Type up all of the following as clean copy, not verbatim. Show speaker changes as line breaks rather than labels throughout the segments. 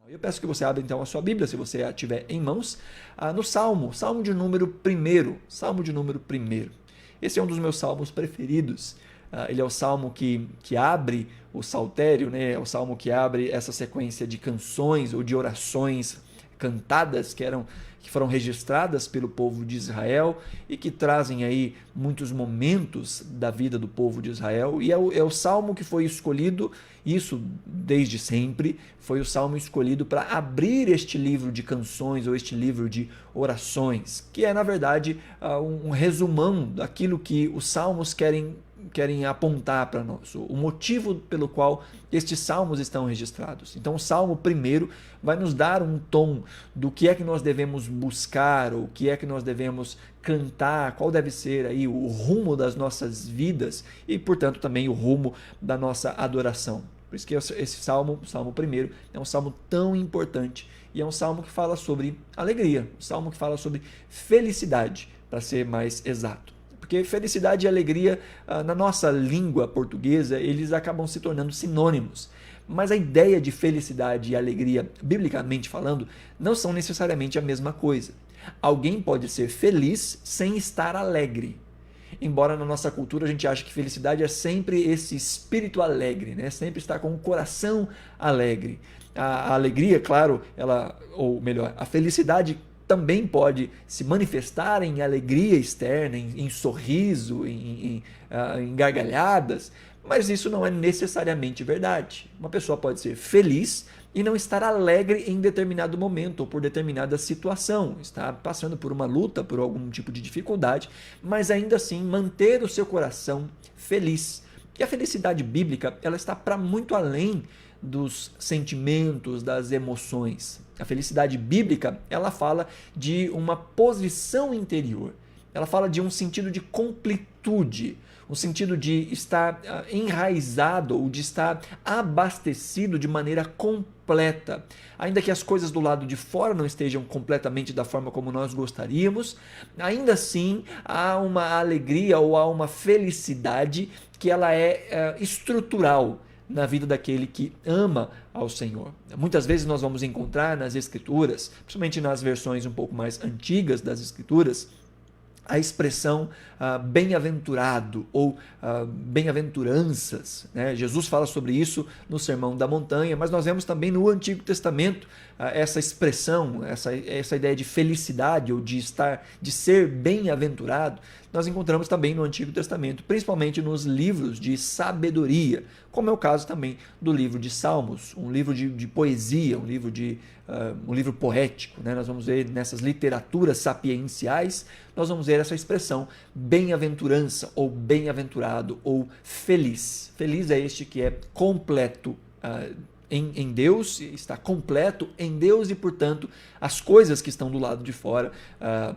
Eu peço que você abra então a sua Bíblia, se você a tiver em mãos, no Salmo de número 1, Salmo de número 1. Esse é um dos meus salmos preferidos. Ele é o salmo que abre o saltério, né? É o salmo que abre essa sequência de canções ou de orações cantadas que foram registradas pelo povo de Israel e que trazem aí muitos momentos da vida do povo de Israel. E é o salmo que foi escolhido, isso desde sempre, foi o salmo escolhido para abrir este livro de canções ou este livro de orações, que é, na verdade, um resumão daquilo que os salmos querem apontar para nós, o motivo pelo qual estes salmos estão registrados. Então o Salmo 1 vai nos dar um tom do que é que nós devemos buscar, ou o que é que nós devemos cantar, qual deve ser aí o rumo das nossas vidas e, portanto, também o rumo da nossa adoração. Por isso que esse salmo, o Salmo 1, é um salmo tão importante e é um salmo que fala sobre alegria, um salmo que fala sobre felicidade, para ser mais exato. Porque felicidade e alegria, na nossa língua portuguesa, eles acabam se tornando sinônimos. Mas a ideia de felicidade e alegria, biblicamente falando, não são necessariamente a mesma coisa. Alguém pode ser feliz sem estar alegre. Embora na nossa cultura a gente ache que felicidade é sempre esse espírito alegre, né? Sempre estar com o coração alegre. A alegria, claro, a felicidade também pode se manifestar em alegria externa, em sorriso, em gargalhadas, mas isso não é necessariamente verdade. Uma pessoa pode ser feliz e não estar alegre em determinado momento ou por determinada situação, está passando por uma luta, por algum tipo de dificuldade, mas ainda assim manter o seu coração feliz. E a felicidade bíblica, ela está para muito além dos sentimentos, das emoções. A felicidade bíblica, ela fala de uma posição interior. Ela fala de um sentido de completude, um sentido de estar enraizado ou de estar abastecido de maneira completa. Ainda que as coisas do lado de fora não estejam completamente da forma como nós gostaríamos, ainda assim há uma alegria ou há uma felicidade que ela é estrutural na vida daquele que ama ao Senhor. Muitas vezes nós vamos encontrar nas Escrituras, principalmente nas versões um pouco mais antigas das Escrituras, a expressão bem-aventurado ou bem-aventuranças, né? Jesus fala sobre isso no Sermão da Montanha, mas nós vemos também no Antigo Testamento essa expressão, essa ideia de felicidade ou de ser bem-aventurado. Nós encontramos também no Antigo Testamento, principalmente nos livros de sabedoria, como é o caso também do livro de Salmos, um livro de poesia, um livro poético, né? Nós vamos ver nessas literaturas sapienciais, nós vamos ver essa expressão bem-aventurança ou bem-aventurado ou feliz. Feliz é este que é completo em Deus, está completo em Deus e, portanto, as coisas que estão do lado de fora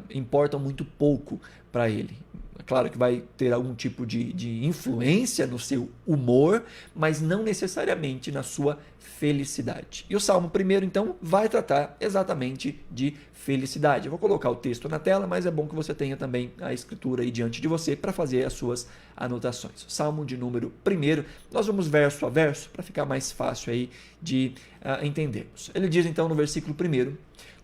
importam muito pouco para ele. É claro que vai ter algum tipo de influência no seu humor, mas não necessariamente na sua felicidade. E o Salmo 1, então, vai tratar exatamente de felicidade. Eu vou colocar o texto na tela, mas é bom que você tenha também a escritura aí diante de você para fazer as suas anotações. Salmo de número 1, nós vamos verso a verso para ficar mais fácil aí de entendermos. Ele diz então no versículo 1,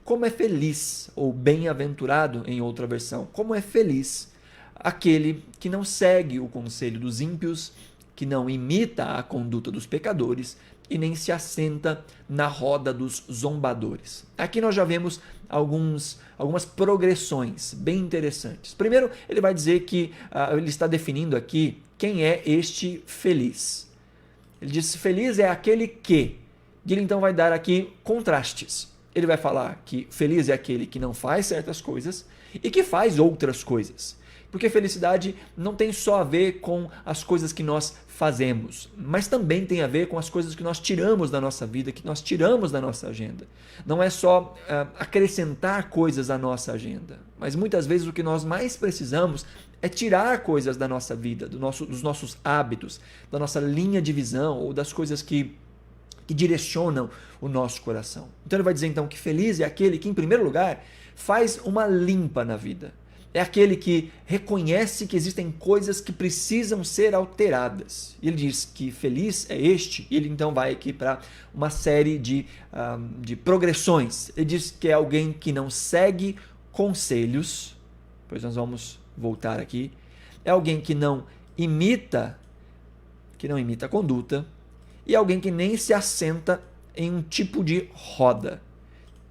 como é feliz, ou bem-aventurado em outra versão, como é feliz aquele que não segue o conselho dos ímpios, que não imita a conduta dos pecadores e nem se assenta na roda dos zombadores. Aqui nós já vemos algumas progressões bem interessantes. Primeiro, ele vai dizer que ele está definindo aqui quem é este feliz. Ele diz: feliz é aquele que. E ele então vai dar aqui contrastes. Ele vai falar que feliz é aquele que não faz certas coisas e que faz outras coisas. Porque felicidade não tem só a ver com as coisas que nós fazemos, mas também tem a ver com as coisas que nós tiramos da nossa vida, que nós tiramos da nossa agenda. Não é só acrescentar coisas à nossa agenda, mas muitas vezes o que nós mais precisamos é tirar coisas da nossa vida, dos nossos hábitos, da nossa linha de visão ou das coisas que direcionam o nosso coração. Então ele vai dizer então que feliz é aquele que, em primeiro lugar, faz uma limpa na vida. é aquele que reconhece que existem coisas que precisam ser alteradas. Ele diz que feliz é este, e ele então vai aqui para uma série de progressões. Ele diz que é alguém que não segue conselhos, pois nós vamos voltar aqui. É alguém que não imita a conduta, e alguém que nem se assenta em um tipo de roda.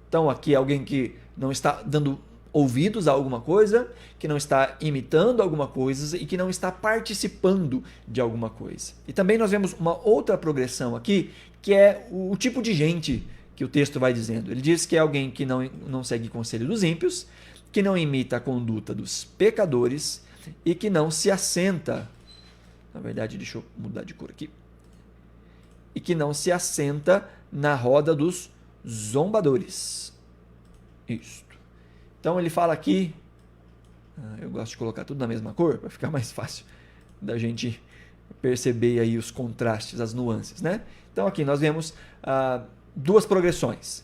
Então aqui é alguém que não está dando ouvidos a alguma coisa, que não está imitando alguma coisa e que não está participando de alguma coisa. E também nós vemos uma outra progressão aqui, que é o tipo de gente que o texto vai dizendo. Ele diz que é alguém que não segue conselho dos ímpios, que não imita a conduta dos pecadores e que não se assenta. Na verdade, deixa eu mudar de cor aqui. E que não se assenta na roda dos zombadores. Isso. Então ele fala aqui, eu gosto de colocar tudo na mesma cor, para ficar mais fácil da gente perceber aí os contrastes, as nuances, né? Então aqui nós vemos duas progressões: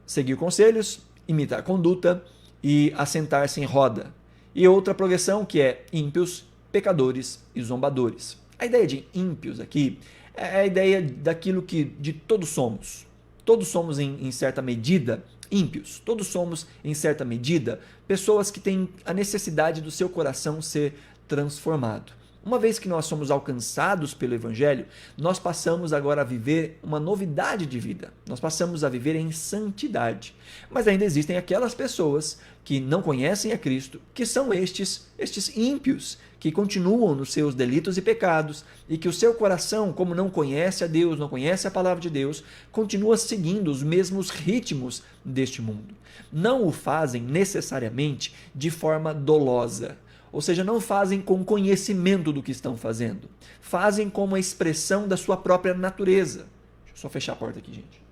seguir conselhos, imitar a conduta e assentar-se em roda. E outra progressão que é ímpios, pecadores e zombadores. A ideia de ímpios aqui é a ideia daquilo que de todos somos. Todos somos em certa medida ímpios. Todos somos, em certa medida, pessoas que têm a necessidade do seu coração ser transformado. Uma vez que nós somos alcançados pelo Evangelho, nós passamos agora a viver uma novidade de vida. Nós passamos a viver em santidade. Mas ainda existem aquelas pessoas que não conhecem a Cristo, que são estes ímpios, que continuam nos seus delitos e pecados, e que o seu coração, como não conhece a Deus, não conhece a palavra de Deus, continua seguindo os mesmos ritmos deste mundo. Não o fazem necessariamente de forma dolosa, ou seja, não fazem com conhecimento do que estão fazendo, fazem como a expressão da sua própria natureza. Deixa eu só fechar a porta aqui, gente.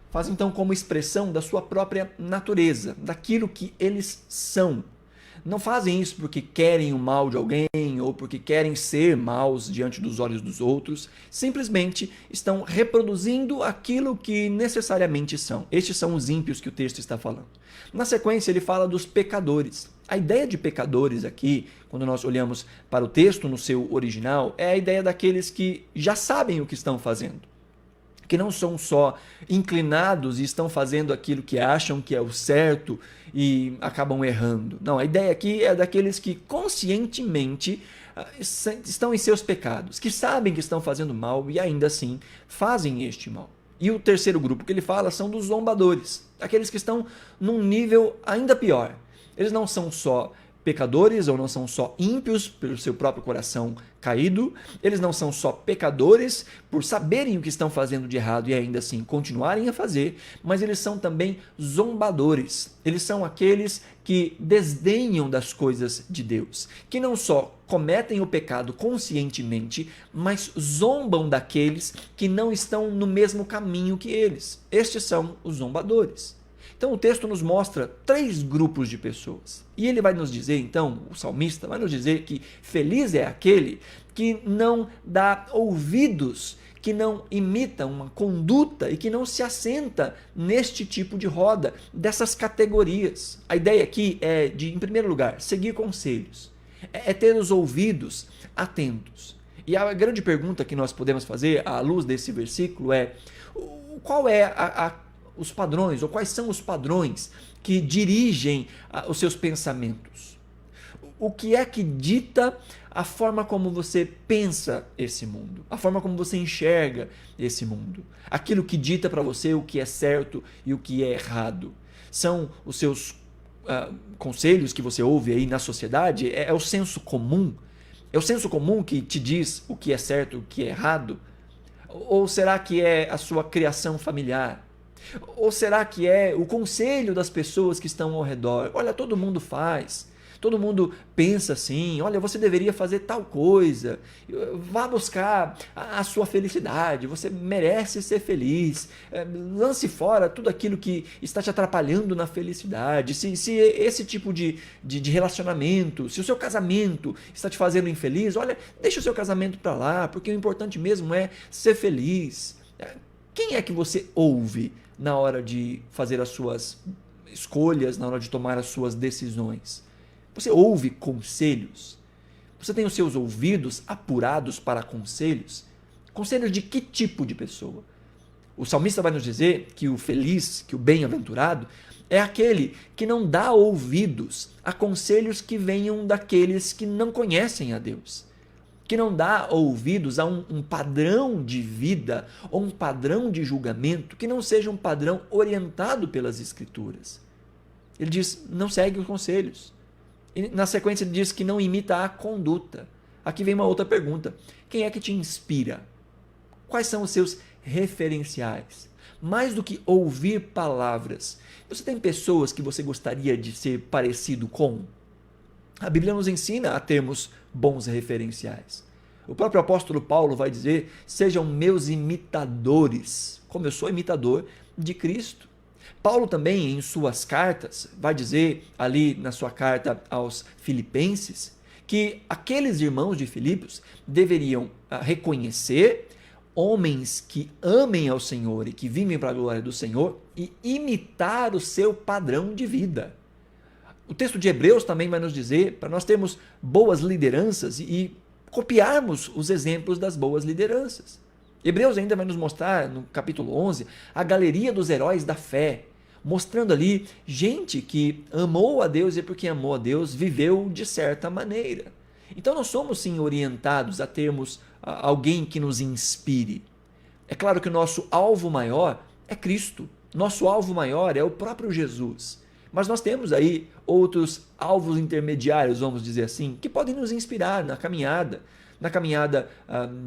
Faz então como expressão da sua própria natureza, daquilo que eles são. Não fazem isso porque querem o mal de alguém ou porque querem ser maus diante dos olhos dos outros. Simplesmente estão reproduzindo aquilo que necessariamente são. Estes são os ímpios que o texto está falando. Na sequência, ele fala dos pecadores. A ideia de pecadores aqui, quando nós olhamos para o texto no seu original, é a ideia daqueles que já sabem o que estão fazendo, que não são só inclinados e estão fazendo aquilo que acham que é o certo e acabam errando. Não, a ideia aqui é daqueles que conscientemente estão em seus pecados, que sabem que estão fazendo mal e ainda assim fazem este mal. E o terceiro grupo que ele fala são dos zombadores, aqueles que estão num nível ainda pior. Eles não são só pecadores ou não são só ímpios pelo seu próprio coração caído, eles não são só pecadores por saberem o que estão fazendo de errado e ainda assim continuarem a fazer, mas eles são também zombadores. Eles são aqueles que desdenham das coisas de Deus, que não só cometem o pecado conscientemente, mas zombam daqueles que não estão no mesmo caminho que eles. Estes são os zombadores. Então o texto nos mostra três grupos de pessoas. E ele vai nos dizer, então, o salmista vai nos dizer que feliz é aquele que não dá ouvidos, que não imita uma conduta e que não se assenta neste tipo de roda, dessas categorias. A ideia aqui é de, em primeiro lugar, seguir conselhos. É ter os ouvidos atentos. E a grande pergunta que nós podemos fazer à luz desse versículo é: qual é os padrões, ou quais são os padrões que dirigem os seus pensamentos? O que é que dita a forma como você pensa esse mundo, a forma como você enxerga esse mundo? Aquilo que dita para você o que é certo e o que é errado. São os seus conselhos que você ouve aí na sociedade? É o senso comum? É o senso comum que te diz o que é certo e o que é errado? Ou será que é a sua criação familiar? Ou será que é o conselho das pessoas que estão ao redor? Olha, todo mundo faz, todo mundo pensa assim, olha, você deveria fazer tal coisa, vá buscar a sua felicidade, você merece ser feliz, lance fora tudo aquilo que está te atrapalhando na felicidade. Se esse tipo de relacionamento, se o seu casamento está te fazendo infeliz, olha, deixa o seu casamento para lá, porque o importante mesmo é ser feliz. Quem é que você ouve na hora de fazer as suas escolhas, na hora de tomar as suas decisões? Você ouve conselhos? Você tem os seus ouvidos apurados para conselhos? Conselhos de que tipo de pessoa? O salmista vai nos dizer que o feliz, que o bem-aventurado, é aquele que não dá ouvidos a conselhos que venham daqueles que não conhecem a Deus. Que não dá ouvidos a um padrão de vida ou um padrão de julgamento que não seja um padrão orientado pelas Escrituras. Ele diz, não segue os conselhos. E na sequência ele diz que não imita a conduta. Aqui vem uma outra pergunta. Quem é que te inspira? Quais são os seus referenciais? Mais do que ouvir palavras, você tem pessoas que você gostaria de ser parecido com? A Bíblia nos ensina a termos bons referenciais. O próprio apóstolo Paulo vai dizer, sejam meus imitadores, como eu sou imitador de Cristo. Paulo também, em suas cartas, vai dizer ali na sua carta aos Filipenses, que aqueles irmãos de Filipos deveriam reconhecer homens que amem ao Senhor e que vivem para a glória do Senhor e imitar o seu padrão de vida. O texto de Hebreus também vai nos dizer para nós termos boas lideranças e copiarmos os exemplos das boas lideranças. Hebreus ainda vai nos mostrar, no capítulo 11, a galeria dos heróis da fé, mostrando ali gente que amou a Deus e porque amou a Deus viveu de certa maneira. Então nós somos sim orientados a termos alguém que nos inspire. É claro que o nosso alvo maior é Cristo. Nosso alvo maior é o próprio Jesus. Mas nós temos aí outros alvos intermediários, vamos dizer assim, que podem nos inspirar na caminhada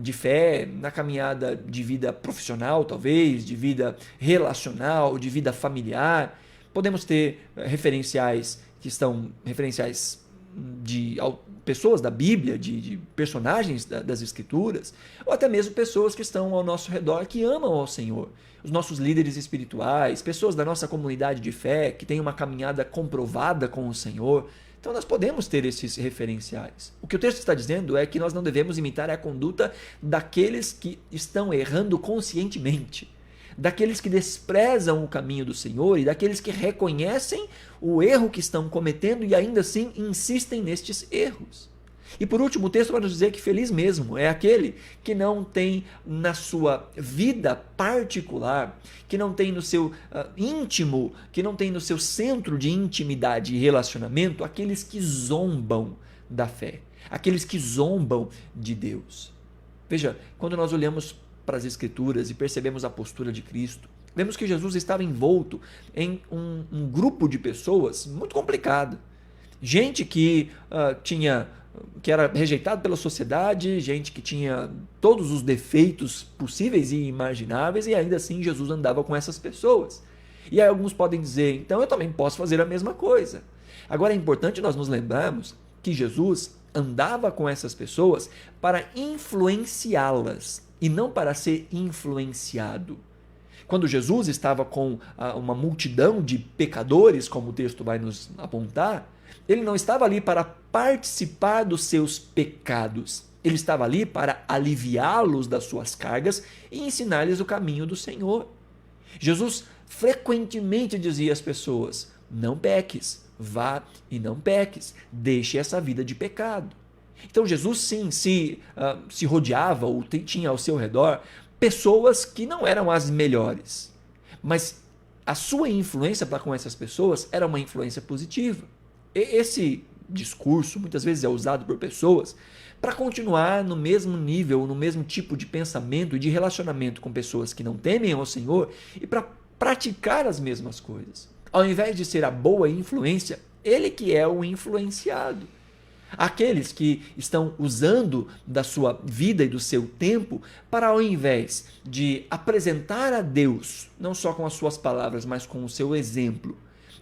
de fé, na caminhada de vida profissional, talvez, de vida relacional, de vida familiar. Podemos ter referenciais que estão referenciais de pessoas da Bíblia, de personagens das Escrituras, ou até mesmo pessoas que estão ao nosso redor que amam ao Senhor. Os nossos líderes espirituais, pessoas da nossa comunidade de fé que têm uma caminhada comprovada com o Senhor. Então nós podemos ter esses referenciais. O que o texto está dizendo é que nós não devemos imitar a conduta daqueles que estão errando conscientemente, daqueles que desprezam o caminho do Senhor e daqueles que reconhecem o erro que estão cometendo e ainda assim insistem nestes erros. E por último, o texto vai nos dizer que feliz mesmo é aquele que não tem na sua vida particular, que não tem no seu íntimo, que não tem no seu centro de intimidade e relacionamento, aqueles que zombam da fé, aqueles que zombam de Deus. Veja, quando nós olhamos para as Escrituras e percebemos a postura de Cristo, vemos que Jesus estava envolto em um grupo de pessoas muito complicado. Gente que que era rejeitado pela sociedade, gente que tinha todos os defeitos possíveis e imagináveis, e ainda assim Jesus andava com essas pessoas. E aí alguns podem dizer, então eu também posso fazer a mesma coisa. Agora é importante nós nos lembrarmos que Jesus andava com essas pessoas para influenciá-las e não para ser influenciado. Quando Jesus estava com uma multidão de pecadores, como o texto vai nos apontar, ele não estava ali para participar dos seus pecados. Ele estava ali para aliviá-los das suas cargas e ensinar-lhes o caminho do Senhor. Jesus frequentemente dizia às pessoas, não peques, vá e não peques, deixe essa vida de pecado. Então Jesus sim se rodeava ou tinha ao seu redor pessoas que não eram as melhores, mas a sua influência para com essas pessoas era uma influência positiva. Esse discurso muitas vezes é usado por pessoas para continuar no mesmo nível, no mesmo tipo de pensamento e de relacionamento com pessoas que não temem ao Senhor e para praticar as mesmas coisas. Ao invés de ser a boa influência, ele que é o influenciado. Aqueles que estão usando da sua vida e do seu tempo para, ao invés de apresentar a Deus, não só com as suas palavras, mas com o seu exemplo,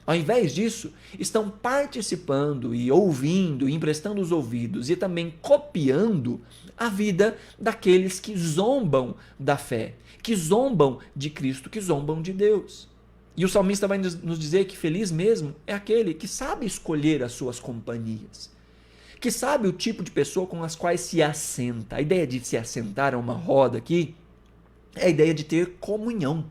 ao invés disso, estão participando e ouvindo, emprestando os ouvidos e também copiando a vida daqueles que zombam da fé, que zombam de Cristo, que zombam de Deus. E o salmista vai nos dizer que feliz mesmo é aquele que sabe escolher as suas companhias, que sabe o tipo de pessoa com as quais se assenta. A ideia de se assentar a uma roda aqui é a ideia de ter comunhão.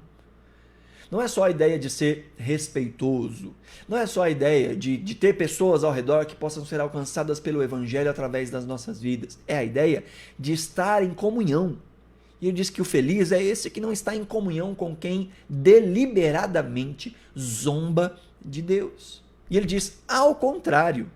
não é só a ideia de ser respeitoso, não é só a ideia de ter pessoas ao redor que possam ser alcançadas pelo Evangelho através das nossas vidas. É a ideia de estar em comunhão. E ele diz que o feliz é esse que não está em comunhão com quem deliberadamente zomba de Deus. E ele diz, ao contrário,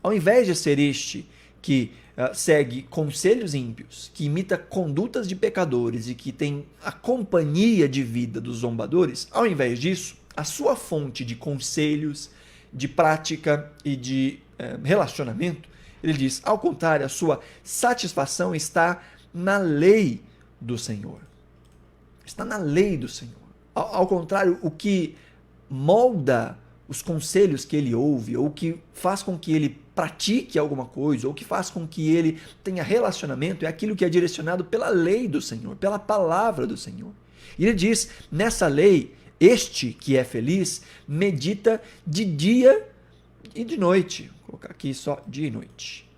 ao invés de ser este que segue conselhos ímpios, que imita condutas de pecadores e que tem a companhia de vida dos zombadores, ao invés disso, a sua fonte de conselhos, de prática e de relacionamento, ele diz, ao contrário, a sua satisfação está na lei do Senhor. Está na lei do Senhor. Ao contrário, o que molda os conselhos que ele ouve, ou que faz com que ele pratique alguma coisa, ou que faz com que ele tenha relacionamento, é aquilo que é direcionado pela lei do Senhor, pela palavra do Senhor. E ele diz, nessa lei, este que é feliz, medita de dia e de noite. Vou colocar aqui só dia e noite.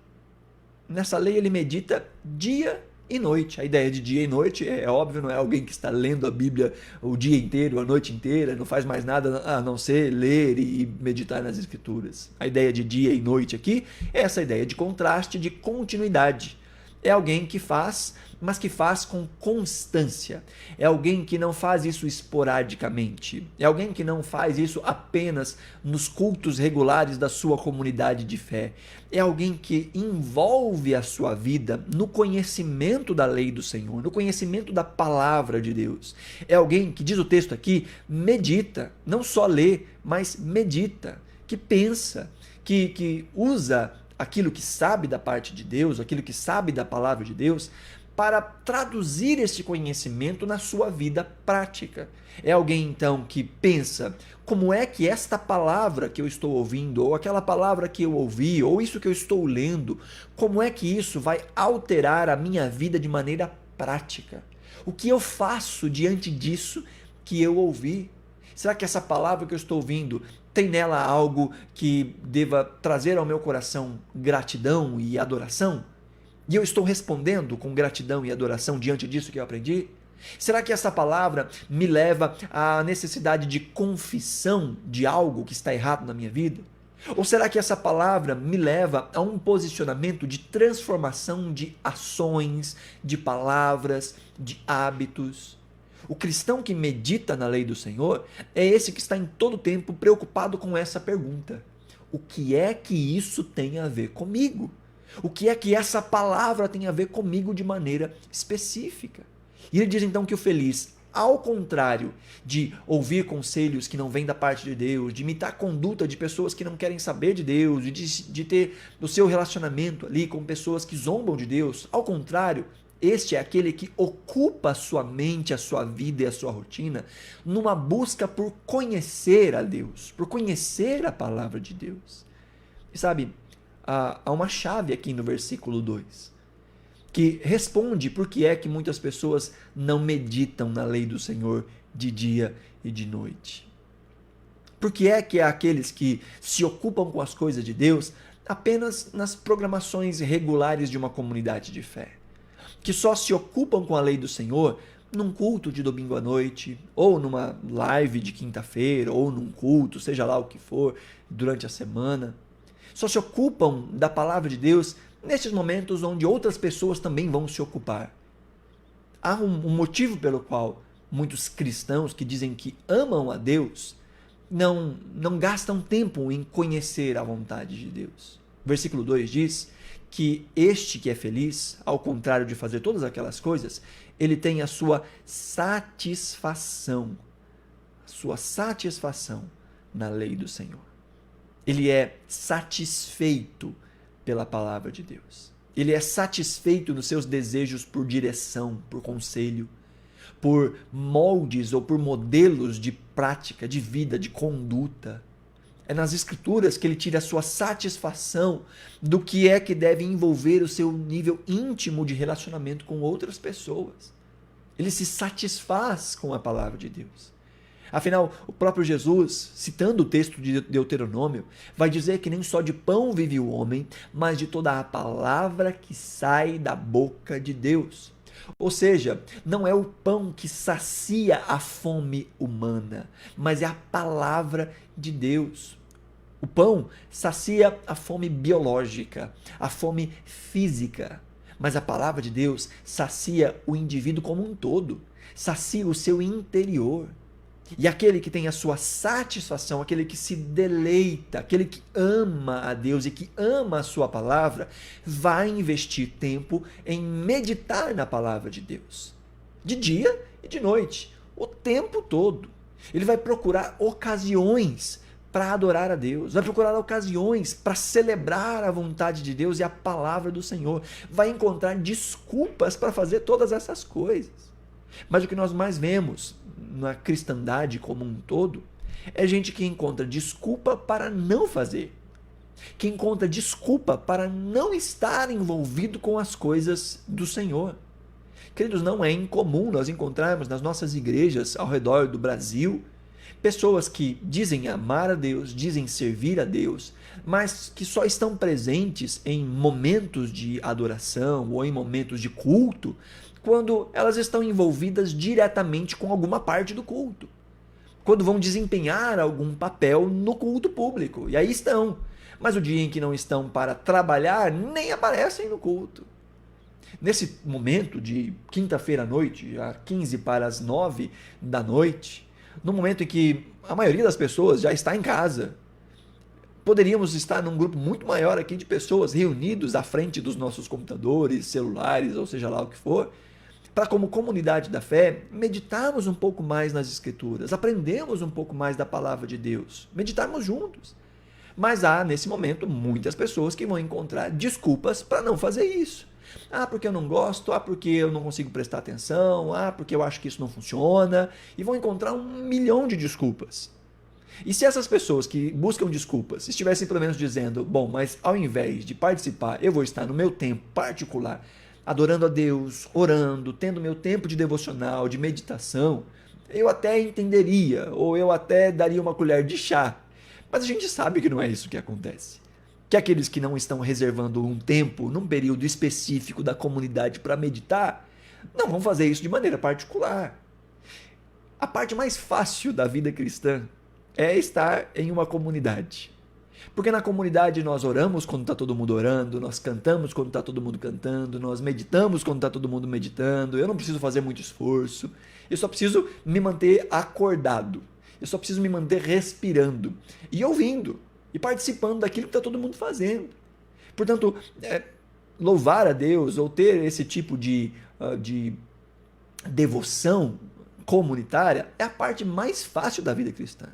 Nessa lei ele medita dia e noite. A ideia de dia e noite é óbvio, não é alguém que está lendo a Bíblia o dia inteiro, a noite inteira, não faz mais nada a não ser ler e meditar nas Escrituras. A ideia de dia e noite aqui é essa ideia de contraste, de continuidade. É alguém que faz, mas que faz com constância. É alguém que não faz isso esporadicamente. É alguém que não faz isso apenas nos cultos regulares da sua comunidade de fé. É alguém que envolve a sua vida no conhecimento da lei do Senhor, no conhecimento da palavra de Deus. É alguém que, diz o texto aqui, medita, não só lê, mas medita, que pensa, que usa aquilo que sabe da parte de Deus, aquilo que sabe da palavra de Deus, para traduzir esse conhecimento na sua vida prática. É alguém, então, que pensa, como é que esta palavra que eu estou ouvindo, ou aquela palavra que eu ouvi, ou isso que eu estou lendo, como é que isso vai alterar a minha vida de maneira prática? O que eu faço diante disso que eu ouvi? Será que essa palavra que eu estou ouvindo tem nela algo que deva trazer ao meu coração gratidão e adoração? E eu estou respondendo com gratidão e adoração diante disso que eu aprendi? Será que essa palavra me leva à necessidade de confissão de algo que está errado na minha vida? Ou será que essa palavra me leva a um posicionamento de transformação de ações, de palavras, de hábitos? O cristão que medita na lei do Senhor é esse que está em todo tempo preocupado com essa pergunta: o que é que isso tem a ver comigo? O que é que essa palavra tem a ver comigo de maneira específica? E ele diz então que o feliz, ao contrário de ouvir conselhos que não vêm da parte de Deus, de imitar a conduta de pessoas que não querem saber de Deus, de ter o seu relacionamento ali com pessoas que zombam de Deus, ao contrário, este é aquele que ocupa a sua mente, a sua vida e a sua rotina numa busca por conhecer a Deus, por conhecer a palavra de Deus. E sabe, há uma chave aqui no versículo 2, que responde por que é que muitas pessoas não meditam na lei do Senhor de dia e de noite. Por que é que há aqueles que se ocupam com as coisas de Deus apenas nas programações regulares de uma comunidade de fé? Que só se ocupam com a lei do Senhor num culto de domingo à noite, ou numa live de quinta-feira, ou num culto, seja lá o que for, durante a semana. Só se ocupam da palavra de Deus nesses momentos onde outras pessoas também vão se ocupar. Há um motivo pelo qual muitos cristãos que dizem que amam a Deus não gastam tempo em conhecer a vontade de Deus. O versículo 2 diz que este que é feliz, ao contrário de fazer todas aquelas coisas, ele tem a sua satisfação na lei do Senhor. Ele é satisfeito pela palavra de Deus. Ele é satisfeito nos seus desejos por direção, por conselho, por moldes ou por modelos de prática, de vida, de conduta. É nas Escrituras que ele tira a sua satisfação do que é que deve envolver o seu nível íntimo de relacionamento com outras pessoas. Ele se satisfaz com a palavra de Deus. Afinal, o próprio Jesus, citando o texto de Deuteronômio, vai dizer que nem só de pão vive o homem, mas de toda a palavra que sai da boca de Deus. Ou seja, não é o pão que sacia a fome humana, mas é a palavra de Deus. O pão sacia a fome biológica, a fome física, mas a palavra de Deus sacia o indivíduo como um todo, sacia o seu interior. E aquele que tem a sua satisfação, aquele que se deleita, aquele que ama a Deus e que ama a sua palavra, vai investir tempo em meditar na palavra de Deus. De dia e de noite, o tempo todo. Ele vai procurar ocasiões para adorar a Deus, vai procurar ocasiões para celebrar a vontade de Deus e a palavra do Senhor. Vai encontrar desculpas para fazer todas essas coisas. Mas o que nós mais vemos na cristandade como um todo é gente que encontra desculpa para não fazer, que encontra desculpa para não estar envolvido com as coisas do Senhor. Queridos, não é incomum nós encontrarmos nas nossas igrejas ao redor do Brasil pessoas que dizem amar a Deus, dizem servir a Deus, mas que só estão presentes em momentos de adoração ou em momentos de culto quando elas estão envolvidas diretamente com alguma parte do culto, quando vão desempenhar algum papel no culto público, e aí estão, mas o dia em que não estão para trabalhar, nem aparecem no culto. Nesse momento de quinta-feira à noite, já 15 para as 9 da noite, no momento em que a maioria das pessoas já está em casa, poderíamos estar num grupo muito maior aqui de pessoas reunidos à frente dos nossos computadores, celulares, ou seja lá o que for, para, como comunidade da fé, meditarmos um pouco mais nas Escrituras, aprendemos um pouco mais da palavra de Deus, meditarmos juntos. Mas há, nesse momento, muitas pessoas que vão encontrar desculpas para não fazer isso. Ah, porque eu não gosto, ah, porque eu não consigo prestar atenção, ah, porque eu acho que isso não funciona, e vão encontrar 1 milhão de desculpas. E se essas pessoas que buscam desculpas estivessem pelo menos dizendo, bom, mas ao invés de participar, eu vou estar no meu tempo particular, adorando a Deus, orando, tendo meu tempo de devocional, de meditação, eu até entenderia, ou eu até daria uma colher de chá. Mas a gente sabe que não é isso que acontece. Que aqueles que não estão reservando um tempo, num período específico da comunidade para meditar, não vão fazer isso de maneira particular. A parte mais fácil da vida cristã é estar em uma comunidade. Porque na comunidade nós oramos quando está todo mundo orando, nós cantamos quando está todo mundo cantando, nós meditamos quando está todo mundo meditando, eu não preciso fazer muito esforço, eu só preciso me manter acordado, eu só preciso me manter respirando e ouvindo e participando daquilo que está todo mundo fazendo. Portanto, louvar a Deus ou ter esse tipo de devoção comunitária é a parte mais fácil da vida cristã.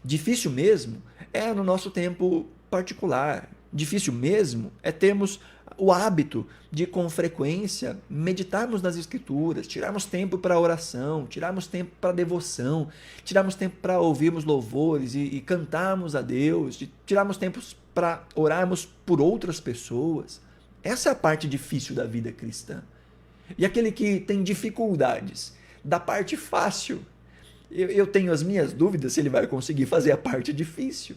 Difícil mesmo é no nosso tempo particular. Difícil mesmo é termos o hábito de, com frequência, meditarmos nas Escrituras, tirarmos tempo para oração, tirarmos tempo para devoção, tirarmos tempo para ouvirmos louvores e cantarmos a Deus, tirarmos tempo para orarmos por outras pessoas. Essa é a parte difícil da vida cristã. E aquele que tem dificuldades da parte fácil, eu tenho as minhas dúvidas se ele vai conseguir fazer a parte difícil.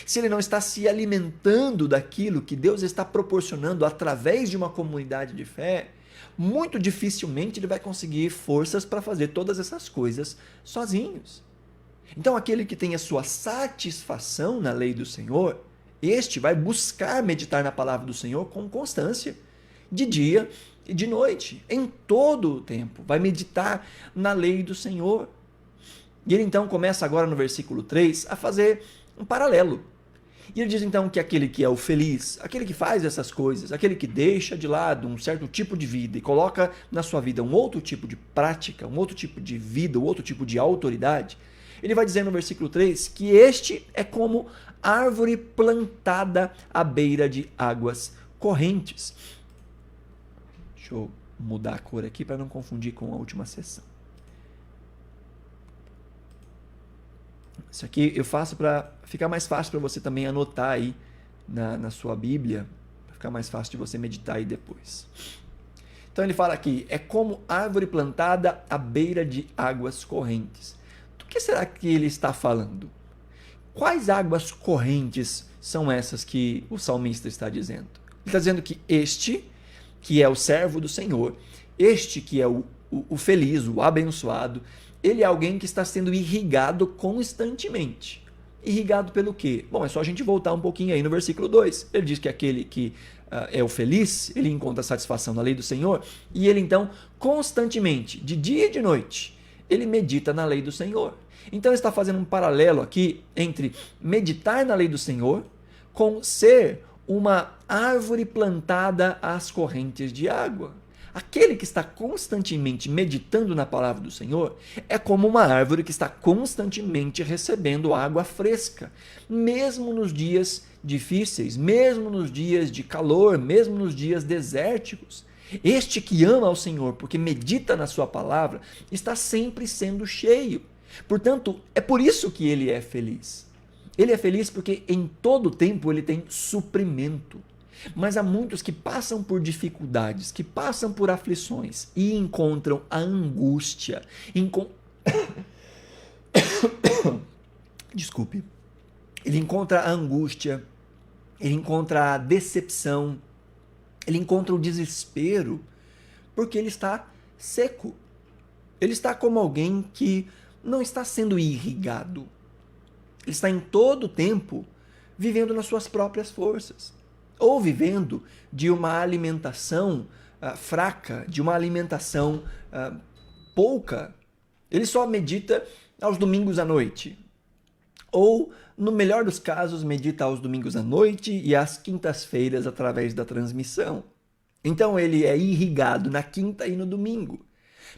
Se ele não está se alimentando daquilo que Deus está proporcionando através de uma comunidade de fé, muito dificilmente ele vai conseguir forças para fazer todas essas coisas sozinhos. Então, aquele que tem a sua satisfação na lei do Senhor, este vai buscar meditar na palavra do Senhor com constância, de dia e de noite, em todo o tempo, vai meditar na lei do Senhor. E ele então começa agora no versículo 3 a fazer um paralelo. E ele diz então que aquele que é o feliz, aquele que faz essas coisas, aquele que deixa de lado um certo tipo de vida e coloca na sua vida um outro tipo de prática, um outro tipo de vida, um outro tipo de autoridade, ele vai dizer no versículo 3 que este é como árvore plantada à beira de águas correntes. Deixa eu mudar a cor aqui para não confundir com a última sessão. Isso aqui eu faço para ficar mais fácil para você também anotar aí na sua Bíblia, para ficar mais fácil de você meditar aí depois. Então ele fala aqui, é como árvore plantada à beira de águas correntes. Do que será que ele está falando? Quais águas correntes são essas que o salmista está dizendo? Ele está dizendo que este, que é o servo do Senhor, Este que é o feliz, o abençoado, ele é alguém que está sendo irrigado constantemente. Irrigado pelo quê? Bom, é só a gente voltar um pouquinho aí no versículo 2. Ele diz que aquele que é o feliz, ele encontra satisfação na lei do Senhor, e ele então, constantemente, de dia e de noite, ele medita na lei do Senhor. Então ele está fazendo um paralelo aqui entre meditar na lei do Senhor com ser uma árvore plantada às correntes de água. Aquele que está constantemente meditando na palavra do Senhor é como uma árvore que está constantemente recebendo água fresca, mesmo nos dias difíceis, mesmo nos dias de calor, mesmo nos dias desérticos. Este que ama ao Senhor porque medita na sua palavra está sempre sendo cheio. Portanto, é por isso que ele é feliz. Ele é feliz porque em todo tempo ele tem suprimento. Mas há muitos que passam por dificuldades, que passam por aflições e encontram a angústia. Desculpe. Ele encontra a angústia, ele encontra a decepção, ele encontra o desespero, porque ele está seco. Ele está como alguém que não está sendo irrigado. Ele está em todo o tempo vivendo nas suas próprias forças. Ou vivendo de uma alimentação fraca, de uma alimentação pouca. Ele só medita aos domingos à noite. Ou, no melhor dos casos, medita aos domingos à noite e às quintas-feiras através da transmissão. Então ele é irrigado na quinta e no domingo.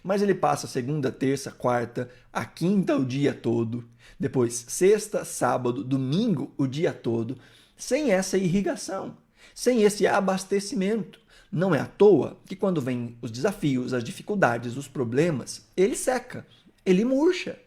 Mas ele passa segunda, terça, quarta, a quinta o dia todo, depois sexta, sábado, domingo o dia todo, sem essa irrigação. Sem esse abastecimento. Não é à toa que quando vêm os desafios, as dificuldades, os problemas, ele seca, ele murcha,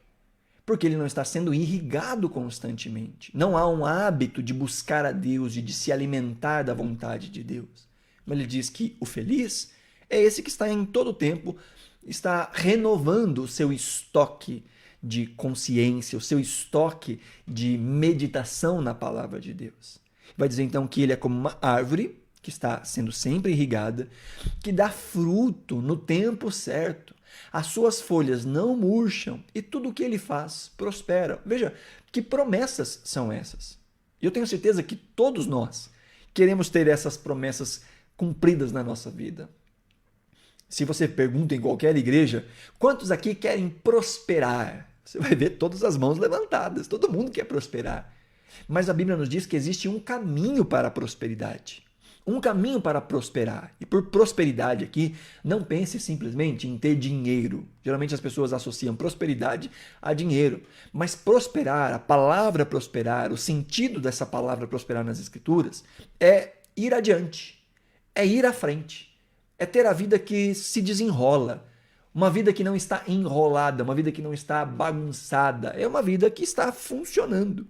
porque ele não está sendo irrigado constantemente. Não há um hábito de buscar a Deus e de se alimentar da vontade de Deus. Mas ele diz que o feliz é esse que está em todo o tempo, está renovando o seu estoque de consciência, o seu estoque de meditação na palavra de Deus. Vai dizer então que ele é como uma árvore que está sendo sempre irrigada, que dá fruto no tempo certo. As suas folhas não murcham e tudo o que ele faz prospera. Veja, que promessas são essas? Eu tenho certeza que todos nós queremos ter essas promessas cumpridas na nossa vida. Se você pergunta em qualquer igreja, quantos aqui querem prosperar? Você vai ver todas as mãos levantadas, todo mundo quer prosperar. Mas a Bíblia nos diz que existe um caminho para a prosperidade. Um caminho para prosperar. E por prosperidade aqui, não pense simplesmente em ter dinheiro. Geralmente as pessoas associam prosperidade a dinheiro. Mas prosperar, a palavra prosperar, o sentido dessa palavra prosperar nas Escrituras é ir adiante, é ir à frente, é ter a vida que se desenrola. Uma vida que não está enrolada, uma vida que não está bagunçada. É uma vida que está funcionando.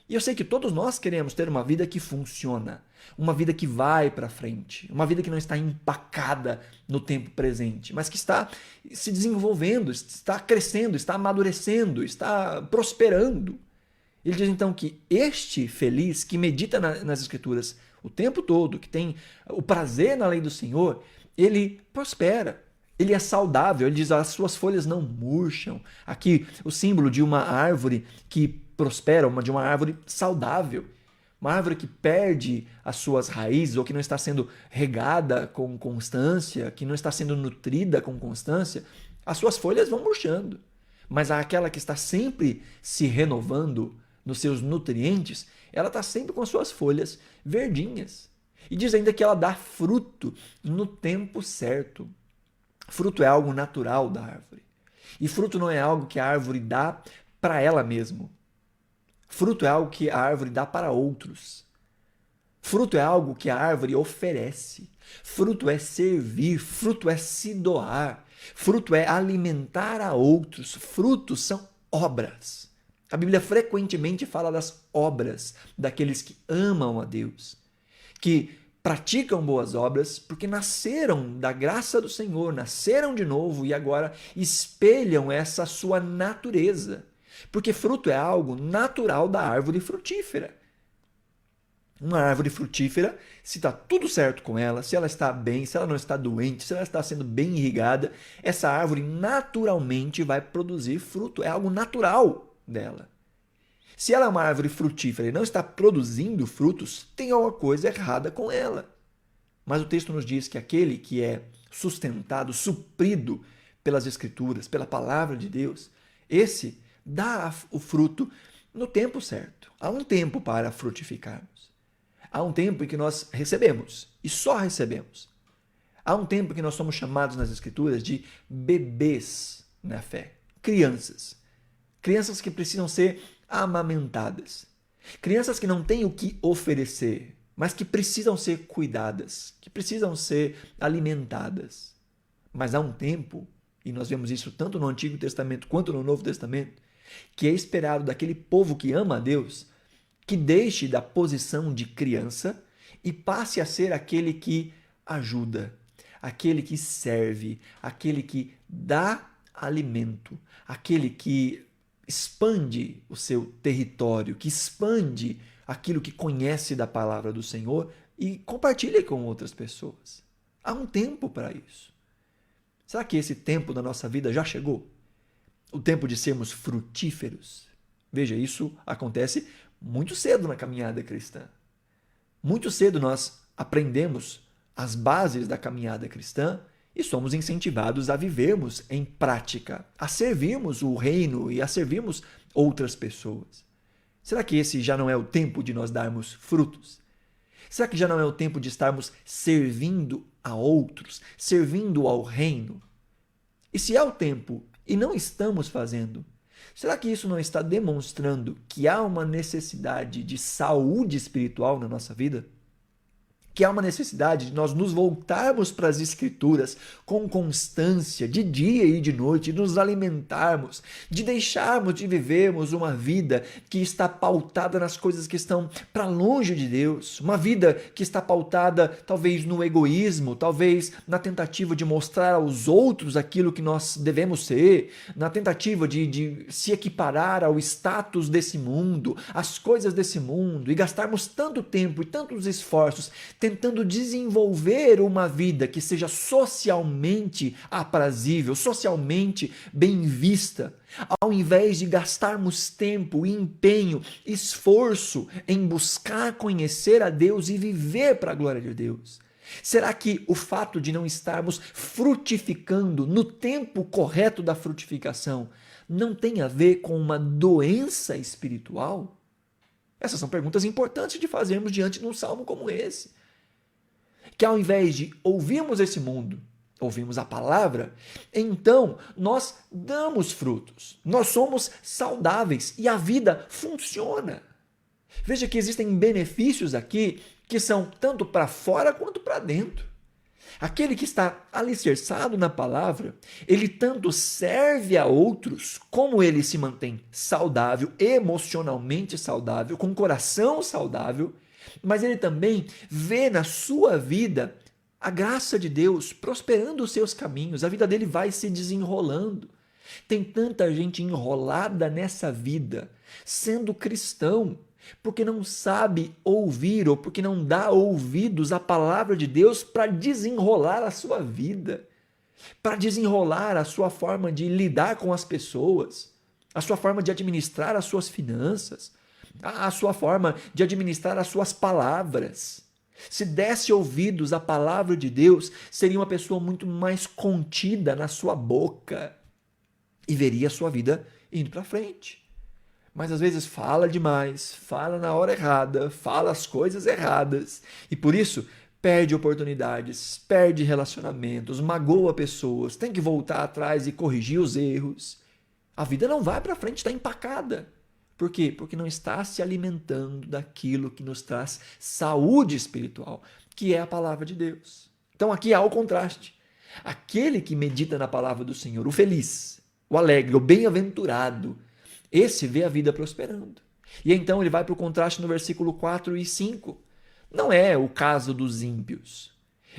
E eu sei que todos nós queremos ter uma vida que funciona, uma vida que vai para frente, uma vida que não está empacada no tempo presente, mas que está se desenvolvendo, está crescendo, está amadurecendo, está prosperando. Ele diz então que este feliz que medita nas Escrituras o tempo todo, que tem o prazer na lei do Senhor, ele prospera. Ele é saudável, ele diz as suas folhas não murcham. Aqui o símbolo de uma árvore que prospera, de uma árvore saudável, uma árvore que perde as suas raízes ou que não está sendo regada com constância, que não está sendo nutrida com constância, as suas folhas vão murchando. Mas aquela que está sempre se renovando nos seus nutrientes, ela está sempre com as suas folhas verdinhas. E diz ainda que ela dá fruto no tempo certo. Fruto é algo natural da árvore. E fruto não é algo que a árvore dá para ela mesma. Fruto é algo que a árvore dá para outros. Fruto é algo que a árvore oferece. Fruto é servir, fruto é se doar, fruto é alimentar a outros. Frutos são obras. A Bíblia frequentemente fala das obras daqueles que amam a Deus, que praticam boas obras porque nasceram da graça do Senhor, nasceram de novo e agora espelham essa sua natureza. Porque fruto é algo natural da árvore frutífera. Uma árvore frutífera, se está tudo certo com ela, se ela está bem, se ela não está doente, se ela está sendo bem irrigada, essa árvore naturalmente vai produzir fruto. É algo natural dela. Se ela é uma árvore frutífera e não está produzindo frutos, tem alguma coisa errada com ela. Mas o texto nos diz que aquele que é sustentado, suprido pelas Escrituras, pela palavra de Deus, esse dá o fruto no tempo certo. Há um tempo para frutificarmos. Há um tempo em que nós recebemos, e só recebemos. Há um tempo em que nós somos chamados nas Escrituras de bebês na fé, crianças. Crianças que precisam ser amamentadas. Crianças que não têm o que oferecer, mas que precisam ser cuidadas, que precisam ser alimentadas. Mas há um tempo, e nós vemos isso tanto no Antigo Testamento quanto no Novo Testamento, que é esperado daquele povo que ama a Deus, que deixe da posição de criança e passe a ser aquele que ajuda, aquele que serve, aquele que dá alimento, aquele que expande o seu território, que expande aquilo que conhece da palavra do Senhor e compartilha com outras pessoas. Há um tempo para isso. Será que esse tempo da nossa vida já chegou? O tempo de sermos frutíferos? Veja, isso acontece muito cedo na caminhada cristã. Muito cedo nós aprendemos as bases da caminhada cristã e somos incentivados a vivermos em prática, a servirmos o reino e a servirmos outras pessoas. Será que esse já não é o tempo de nós darmos frutos? Será que já não é o tempo de estarmos servindo a outros, servindo ao reino? E se é o tempo e não estamos fazendo, será que isso não está demonstrando que há uma necessidade de saúde espiritual na nossa vida? Que há uma necessidade de nós nos voltarmos para as Escrituras com constância, de dia e de noite, de nos alimentarmos, de deixarmos de vivermos uma vida que está pautada nas coisas que estão para longe de Deus, uma vida que está pautada talvez no egoísmo, talvez na tentativa de mostrar aos outros aquilo que nós devemos ser, na tentativa de se equiparar ao status desse mundo, às coisas desse mundo, e gastarmos tanto tempo e tantos esforços tentando desenvolver uma vida que seja socialmente aprazível, socialmente bem vista, ao invés de gastarmos tempo, empenho, esforço em buscar conhecer a Deus e viver para a glória de Deus. Será que o fato de não estarmos frutificando no tempo correto da frutificação não tem a ver com uma doença espiritual? Essas são perguntas importantes de fazermos diante de um salmo como esse. Que ao invés de ouvirmos esse mundo, ouvimos a palavra, então nós damos frutos, nós somos saudáveis e a vida funciona. Veja que existem benefícios aqui que são tanto para fora quanto para dentro. Aquele que está alicerçado na palavra, ele tanto serve a outros, como ele se mantém saudável, emocionalmente saudável, com coração saudável, mas ele também vê na sua vida a graça de Deus prosperando os seus caminhos, a vida dele vai se desenrolando. Tem tanta gente enrolada nessa vida, sendo cristão, porque não sabe ouvir ou porque não dá ouvidos à palavra de Deus para desenrolar a sua vida, para desenrolar a sua forma de lidar com as pessoas, a sua forma de administrar as suas finanças, a sua forma de administrar as suas palavras. Se desse ouvidos à palavra de Deus, seria uma pessoa muito mais contida na sua boca e veria a sua vida indo para frente. Mas às vezes fala demais, fala na hora errada, fala as coisas erradas e por isso perde oportunidades, perde relacionamentos, magoa pessoas, tem que voltar atrás e corrigir os erros. A vida não vai para frente, está empacada. Por quê? Porque não está se alimentando daquilo que nos traz saúde espiritual, que é a palavra de Deus. Então aqui há o contraste. Aquele que medita na palavra do Senhor, o feliz, o alegre, o bem-aventurado, esse vê a vida prosperando. E então ele vai para o contraste no versículo 4 e 5. Não é o caso dos ímpios.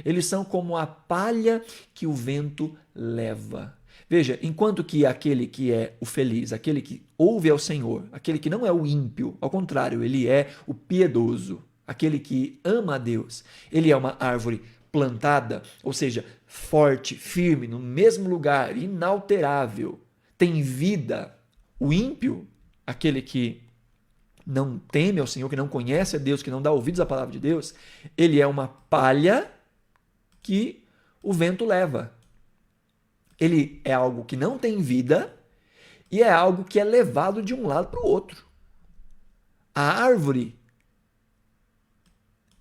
Eles são como a palha que o vento leva. Veja, enquanto que aquele que é o feliz, aquele que ouve ao Senhor, aquele que não é o ímpio, ao contrário, ele é o piedoso, aquele que ama a Deus, ele é uma árvore plantada, ou seja, forte, firme, no mesmo lugar, inalterável, tem vida. O ímpio, aquele que não teme ao Senhor, que não conhece a Deus, que não dá ouvidos à palavra de Deus, ele é uma palha que o vento leva. Ele é algo que não tem vida e é algo que é levado de um lado para o outro. A árvore,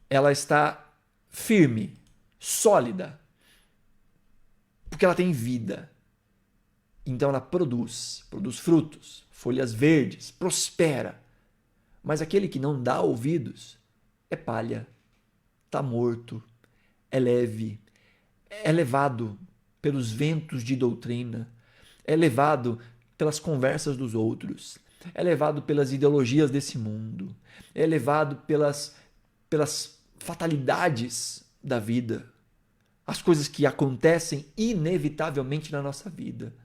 ela está firme, sólida, porque ela tem vida. Então ela produz frutos, folhas verdes, prospera. Mas aquele que não dá ouvidos é palha, está morto, é leve, é levado pelos ventos de doutrina, é levado pelas conversas dos outros, é levado pelas ideologias desse mundo, é levado pelas fatalidades da vida, as coisas que acontecem inevitavelmente na nossa vida.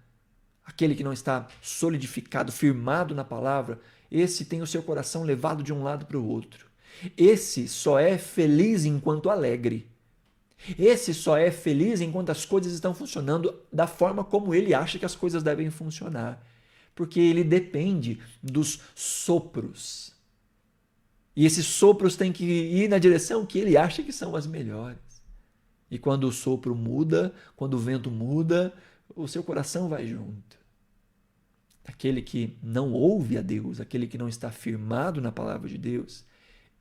Aquele que não está solidificado, firmado na palavra, esse tem o seu coração levado de um lado para o outro. Esse só é feliz enquanto alegre. Esse só é feliz enquanto as coisas estão funcionando da forma como ele acha que as coisas devem funcionar. Porque ele depende dos sopros. E esses sopros têm que ir na direção que ele acha que são as melhores. E quando o sopro muda, quando o vento muda, o seu coração vai junto. Aquele que não ouve a Deus, aquele que não está firmado na palavra de Deus,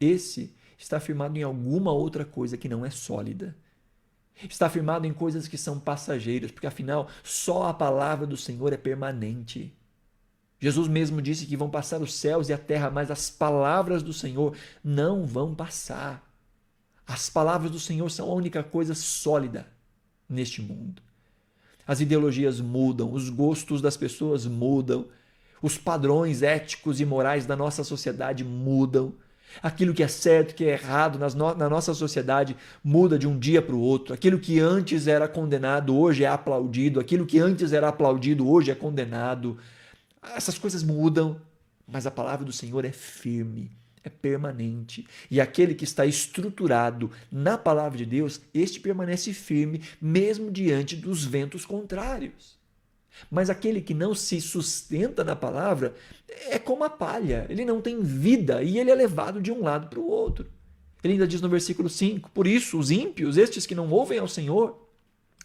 esse está firmado em alguma outra coisa que não é sólida. Está firmado em coisas que são passageiras, porque afinal só a palavra do Senhor é permanente. Jesus mesmo disse que vão passar os céus e a terra, mas as palavras do Senhor não vão passar. As palavras do Senhor são a única coisa sólida neste mundo. As ideologias mudam, os gostos das pessoas mudam, os padrões éticos e morais da nossa sociedade mudam. Aquilo que é certo, que é errado na nossa sociedade muda de um dia para o outro. Aquilo que antes era condenado hoje é aplaudido. Aquilo que antes era aplaudido hoje é condenado. Essas coisas mudam, mas a palavra do Senhor é firme, é permanente. E aquele que está estruturado na palavra de Deus, este permanece firme mesmo diante dos ventos contrários. Mas aquele que não se sustenta na palavra é como a palha, ele não tem vida e ele é levado de um lado para o outro. Ele ainda diz no versículo 5, por isso os ímpios, estes que não ouvem ao Senhor,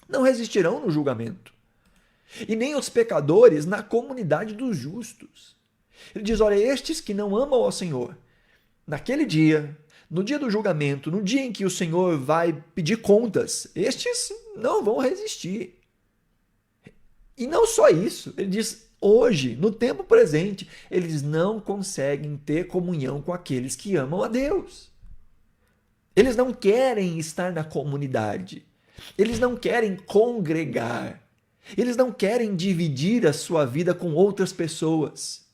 não resistirão no julgamento, e nem os pecadores na comunidade dos justos. Ele diz, olha, estes que não amam ao Senhor, naquele dia, no dia do julgamento, no dia em que o Senhor vai pedir contas, estes não vão resistir. E não só isso, ele diz, hoje, no tempo presente, eles não conseguem ter comunhão com aqueles que amam a Deus. Eles não querem estar na comunidade. Eles não querem congregar. Eles não querem dividir a sua vida com outras pessoas,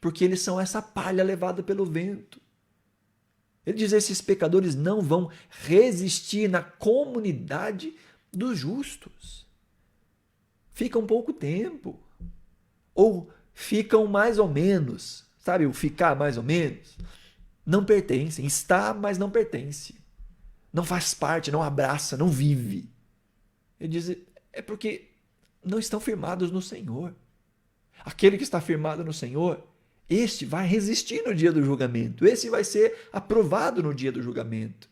porque eles são essa palha levada pelo vento. Ele diz, esses pecadores não vão resistir na comunidade dos justos. Ficam pouco tempo, ou ficam mais ou menos, sabe, o ficar mais ou menos, não pertencem, está, mas não pertence, não faz parte, não abraça, não vive. Ele diz, é porque não estão firmados no Senhor. Aquele que está firmado no Senhor, este vai resistir no dia do julgamento, esse vai ser aprovado no dia do julgamento,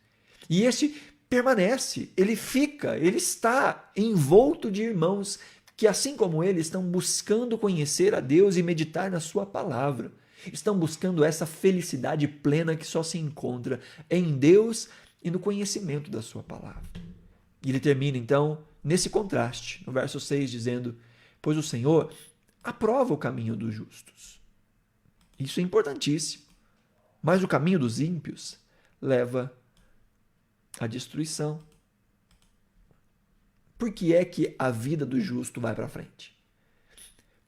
e este permanece, ele fica, ele está envolto de irmãos que, assim como ele, estão buscando conhecer a Deus e meditar na sua palavra. Estão buscando essa felicidade plena que só se encontra em Deus e no conhecimento da sua palavra. E ele termina, então, nesse contraste, no verso 6, dizendo, pois o Senhor aprova o caminho dos justos. Isso é importantíssimo. Mas o caminho dos ímpios leva à destruição. Por que é que a vida do justo vai para frente?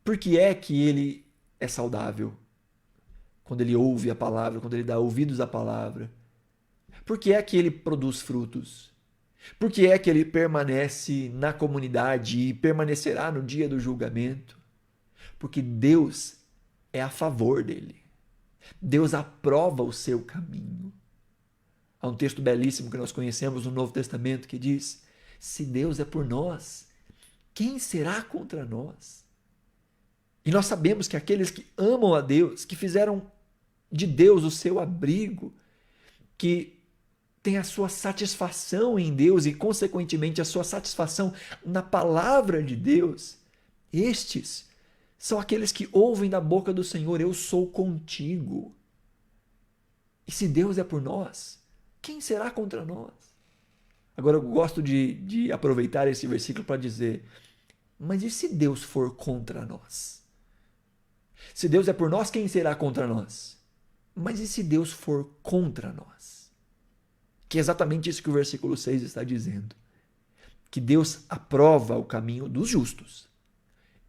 Por que é que ele é saudável? Quando ele ouve a palavra, quando ele dá ouvidos à palavra. Por que é que ele produz frutos? Por que é que ele permanece na comunidade e permanecerá no dia do julgamento? Porque Deus é a favor dele. Deus aprova o seu caminho. Há um texto belíssimo que nós conhecemos no Novo Testamento que diz: se Deus é por nós, quem será contra nós? E nós sabemos que aqueles que amam a Deus, que fizeram de Deus o seu abrigo, que têm a sua satisfação em Deus e, consequentemente, a sua satisfação na palavra de Deus, estes são aqueles que ouvem da boca do Senhor: eu sou contigo. E se Deus é por nós, quem será contra nós? Agora eu gosto de aproveitar esse versículo para dizer: mas e se Deus for contra nós? Se Deus é por nós, quem será contra nós? Mas e se Deus for contra nós? Que é exatamente isso que o versículo 6 está dizendo. Que Deus aprova o caminho dos justos.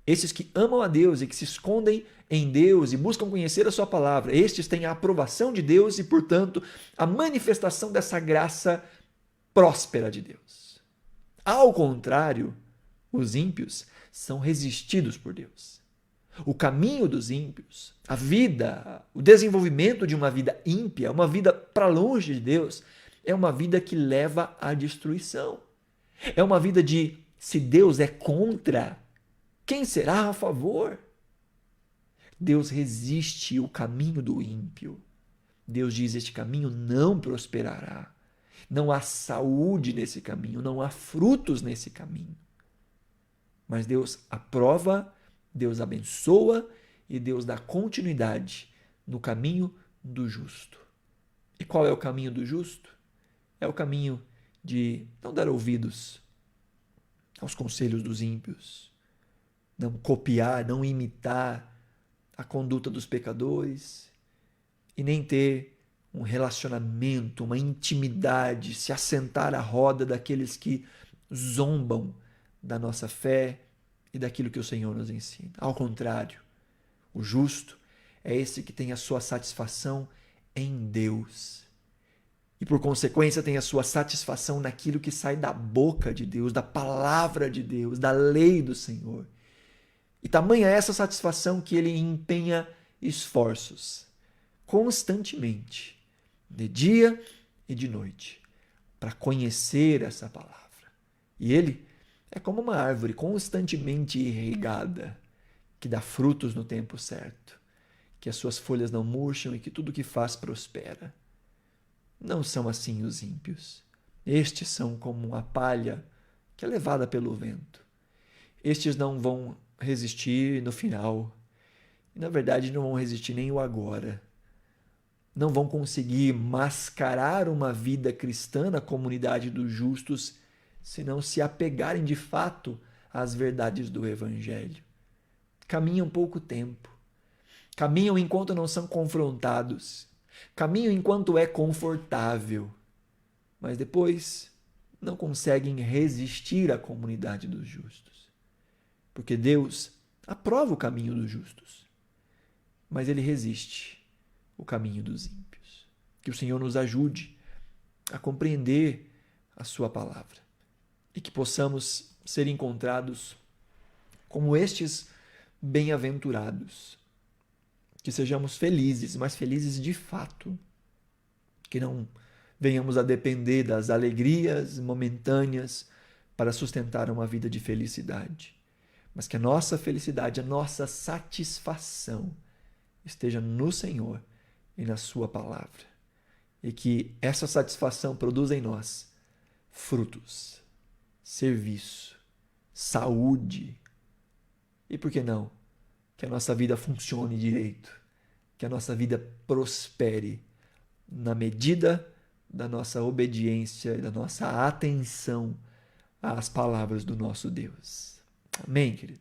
Esses que amam a Deus e que se escondem em Deus e buscam conhecer a sua palavra, estes têm a aprovação de Deus e, portanto, a manifestação dessa graça próspera de Deus. Ao contrário, os ímpios são resistidos por Deus. O caminho dos ímpios, a vida, o desenvolvimento de uma vida ímpia, uma vida para longe de Deus, é uma vida que leva à destruição. É uma vida de: se Deus é contra, quem será a favor? Deus resiste o caminho do ímpio. Deus diz: este caminho não prosperará. Não há saúde nesse caminho, não há frutos nesse caminho. Mas Deus aprova, Deus abençoa e Deus dá continuidade no caminho do justo. E qual é o caminho do justo? É o caminho de não dar ouvidos aos conselhos dos ímpios, não copiar, não imitar a conduta dos pecadores e nem ter um relacionamento, uma intimidade, se assentar à roda daqueles que zombam da nossa fé e daquilo que o Senhor nos ensina. Ao contrário, o justo é esse que tem a sua satisfação em Deus. E por consequência tem a sua satisfação naquilo que sai da boca de Deus, da palavra de Deus, da lei do Senhor. E tamanha é essa satisfação que ele empenha esforços constantemente, de dia e de noite, para conhecer essa palavra. E ele é como uma árvore constantemente irrigada, que dá frutos no tempo certo, que as suas folhas não murcham e que tudo que faz prospera. Não são assim os ímpios. Estes são como a palha que é levada pelo vento. Estes não vão resistir no final. E, na verdade, não vão resistir nem o agora. Não vão conseguir mascarar uma vida cristã na comunidade dos justos se não se apegarem de fato às verdades do Evangelho. Caminham pouco tempo. Caminham enquanto não são confrontados. Caminham enquanto é confortável. Mas depois não conseguem resistir à comunidade dos justos. Porque Deus aprova o caminho dos justos. Mas Ele resiste o caminho dos ímpios. Que o Senhor nos ajude a compreender a sua palavra e que possamos ser encontrados como estes bem-aventurados, que sejamos felizes, mas felizes de fato, que não venhamos a depender das alegrias momentâneas para sustentar uma vida de felicidade, mas que a nossa felicidade, a nossa satisfação esteja no Senhor e na sua palavra. E que essa satisfação produza em nós frutos, serviço, saúde. E por que não? Que a nossa vida funcione direito. Que a nossa vida prospere na medida da nossa obediência e da nossa atenção às palavras do nosso Deus. Amém, querido?